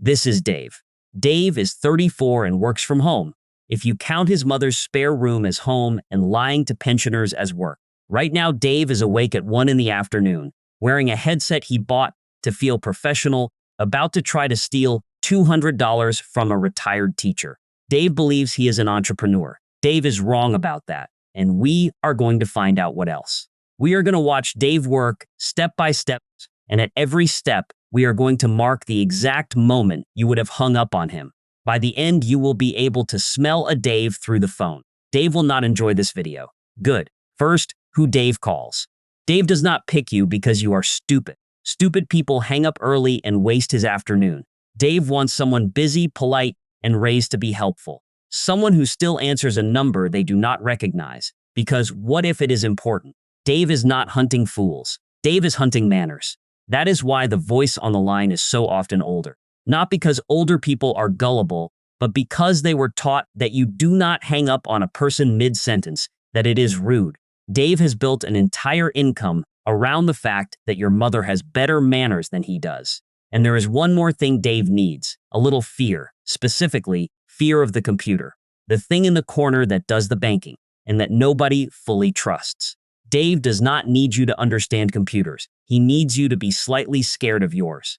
This is Dave. Dave is 34 and works from home. If you count his mother's spare room as home and lying to pensioners as work. Right now, Dave is awake at 1 in the afternoon, wearing a headset he bought to feel professional, about to try to steal $200 from a retired teacher. Dave believes he is an entrepreneur. Dave is wrong about that, and we are going to find out what else. We are going to watch Dave work step by step, and at every step, we are going to mark the exact moment you would have hung up on him. By the end, you will be able to smell a Dave through the phone. Dave will not enjoy this video. Good. First, who Dave calls. Dave does not pick you because you are stupid. Stupid people hang up early and waste his afternoon. Dave wants someone busy, polite, and raised to be helpful. Someone who still answers a number they do not recognize. Because what if it is important? Dave is not hunting fools. Dave is hunting manners. That is why the voice on the line is so often older. Not because older people are gullible, but because they were taught that you do not hang up on a person mid-sentence, that it is rude. Dave has built an entire income around the fact that your mother has better manners than he does. And there is one more thing Dave needs, a little fear, specifically fear of the computer, the thing in the corner that does the banking, and that nobody fully trusts. Dave does not need you to understand computers. He needs you to be slightly scared of yours.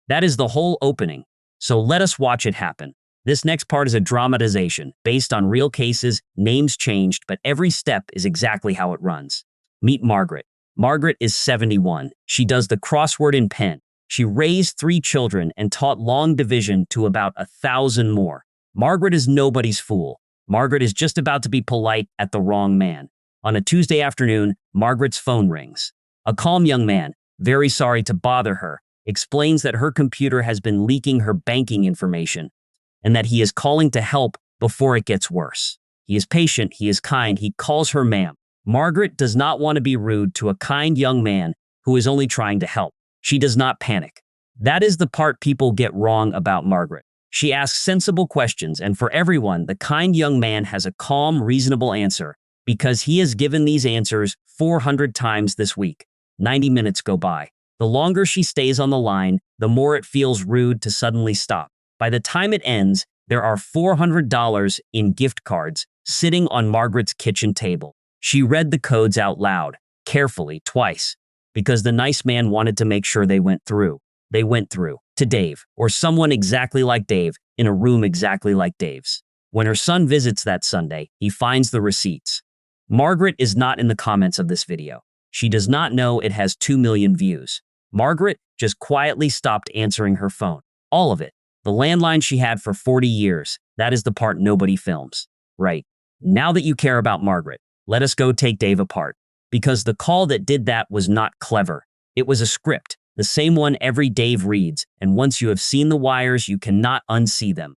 That is the whole opening. So let us watch it happen. This next part is a dramatization based on real cases, names changed, but every step is exactly how it runs. Meet Margaret. Margaret is 71. She does the crossword in pen. She raised 3 children and taught long division to about 1,000 more. Margaret is nobody's fool. Margaret is just about to be polite at the wrong man. On a Tuesday afternoon, Margaret's phone rings. A calm young man, very sorry to bother her, explains that her computer has been leaking her banking information and that he is calling to help before it gets worse. He is patient, he is kind, he calls her ma'am. Margaret does not want to be rude to a kind young man who is only trying to help. She does not panic. That is the part people get wrong about Margaret. She asks sensible questions, and for everyone, the kind young man has a calm, reasonable answer because he has given these answers 400 times this week. 90 minutes go by. The longer she stays on the line, the more it feels rude to suddenly stop. By the time it ends, there are $400 in gift cards sitting on Margaret's kitchen table. She read the codes out loud, carefully, twice, because the nice man wanted to make sure they went through. They went through to Dave, or someone exactly like Dave, in a room exactly like Dave's. When her son visits that Sunday, he finds the receipts. Margaret is not in the comments of this video. She does not know it has 2 million views. Margaret just quietly stopped answering her phone. All of it. The landline she had for 40 years. That is the part nobody films. Right. Now that you care about Margaret, let us go take Dave apart. Because the call that did that was not clever. It was a script, the same one every Dave reads, and once you have seen the wires, you cannot unsee them.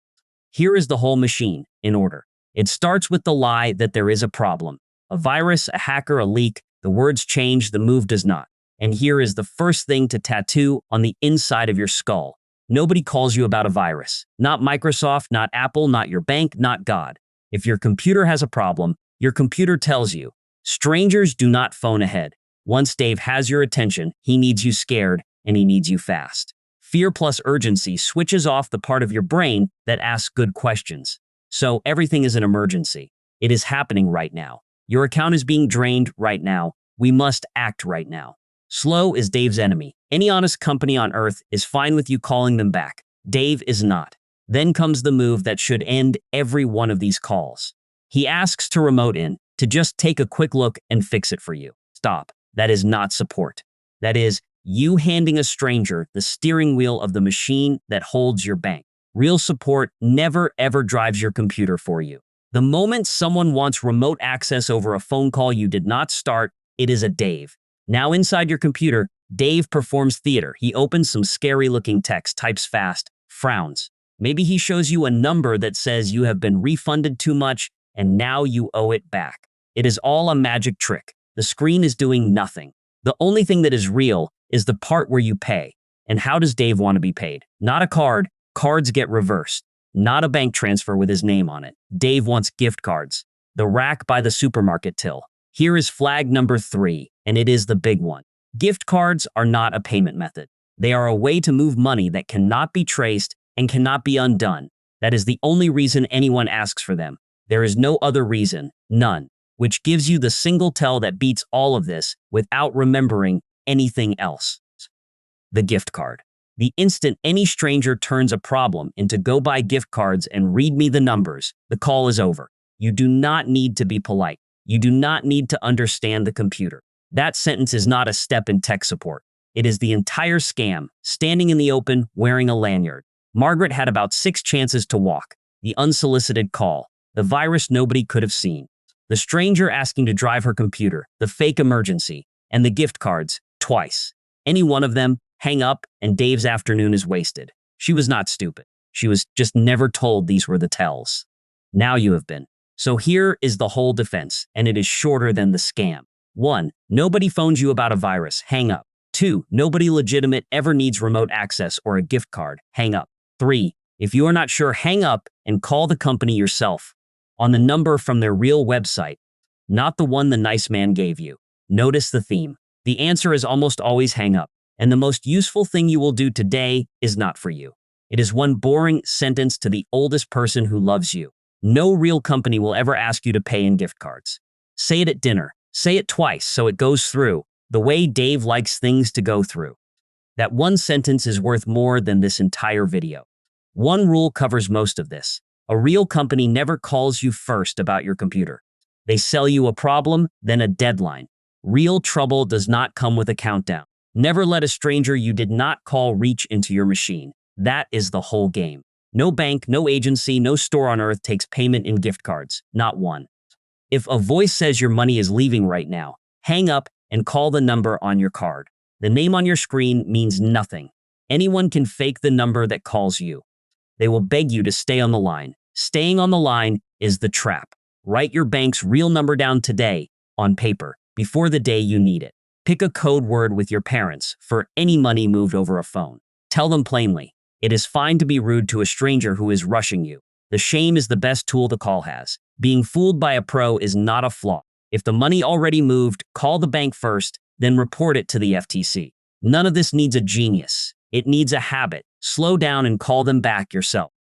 Here is the whole machine, in order. It starts with the lie that there is a problem. A virus, a hacker, a leak. The words change, the move does not. And here is the first thing to tattoo on the inside of your skull. Nobody calls you about a virus. Not Microsoft, not Apple, not your bank, not God. If your computer has a problem, your computer tells you. Strangers do not phone ahead. Once Dave has your attention, he needs you scared, and he needs you fast. Fear plus urgency switches off the part of your brain that asks good questions. So everything is an emergency. It is happening right now. Your account is being drained right now. We must act right now. Slow is Dave's enemy. Any honest company on earth is fine with you calling them back. Dave is not. Then comes the move that should end every one of these calls. He asks to remote in, to just take a quick look and fix it for you. Stop. That is not support. That is you handing a stranger the steering wheel of the machine that holds your bank. Real support never ever drives your computer for you. The moment someone wants remote access over a phone call you did not start, it is a Dave. Now inside your computer, Dave performs theater. He opens some scary-looking text, types fast, frowns. Maybe he shows you a number that says you have been refunded too much and now you owe it back. It is all a magic trick. The screen is doing nothing. The only thing that is real is the part where you pay. And how does Dave want to be paid? Not a card. Cards get reversed. Not a bank transfer with his name on it. Dave wants gift cards. The rack by the supermarket till. Here is flag number 3, and it is the big one. Gift cards are not a payment method. They are a way to move money that cannot be traced and cannot be undone. That is the only reason anyone asks for them. There is no other reason, none, which gives you the single tell that beats all of this without remembering anything else. The gift card. The instant any stranger turns a problem into go buy gift cards and read me the numbers, the call is over. You do not need to be polite. You do not need to understand the computer. That sentence is not a step in tech support. It is the entire scam, standing in the open, wearing a lanyard. Margaret had about 6 chances to walk. The unsolicited call. The virus nobody could have seen. The stranger asking to drive her computer. The fake emergency. And the gift cards, twice. Any one of them, hang up, and Dave's afternoon is wasted. She was not stupid. She was just never told these were the tells. Now you have been. So here is the whole defense, and it is shorter than the scam. 1. Nobody phones you about a virus. Hang up. 2. Nobody legitimate ever needs remote access or a gift card. Hang up. 3. If you are not sure, hang up and call the company yourself on the number from their real website, not the one the nice man gave you. Notice the theme. The answer is almost always hang up, and the most useful thing you will do today is not for you. It is one boring sentence to the oldest person who loves you. No real company will ever ask you to pay in gift cards. Say it at dinner. Say it twice so it goes through, the way Dave likes things to go through. That one sentence is worth more than this entire video. One rule covers most of this. A real company never calls you first about your computer. They sell you a problem, then a deadline. Real trouble does not come with a countdown. Never let a stranger you did not call reach into your machine. That is the whole game. No bank, no agency, no store on earth takes payment in gift cards. Not one. If a voice says your money is leaving right now, hang up and call the number on your card. The name on your screen means nothing. Anyone can fake the number that calls you. They will beg you to stay on the line. Staying on the line is the trap. Write your bank's real number down today, on paper, before the day you need it. Pick a code word with your parents for any money moved over a phone. Tell them plainly, it is fine to be rude to a stranger who is rushing you. The shame is the best tool the call has. Being fooled by a pro is not a flaw. If the money already moved, call the bank first, then report it to the FTC. None of this needs a genius. It needs a habit. Slow down and call them back yourself.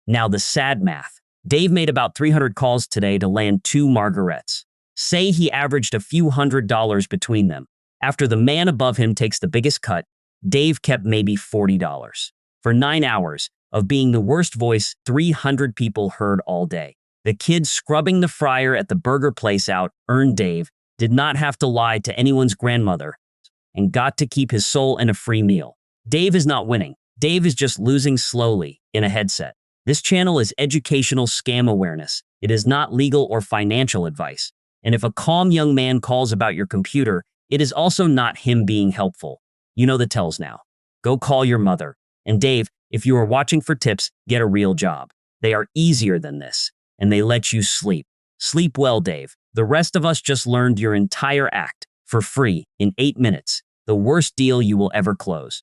Now the sad math. Dave made about 300 calls today to land 2 Margarets. Say he averaged a few $100s between them. After the man above him takes the biggest cut, Dave kept maybe $40. For 9 hours of being the worst voice 300 people heard all day. The kid scrubbing the fryer at the burger place out earned Dave did not have to lie to anyone's grandmother and got to keep his soul and a free meal. Dave is not winning. Dave is just losing slowly in a headset. This channel is educational scam awareness. It is not legal or financial advice. And if a calm young man calls about your computer, it is also not him being helpful. You know the tells now. Go call your mother. And Dave, if you are watching for tips, get a real job. They are easier than this, and they let you sleep. Sleep well, Dave. The rest of us just learned your entire act for free in 8 minutes. The worst deal you will ever close.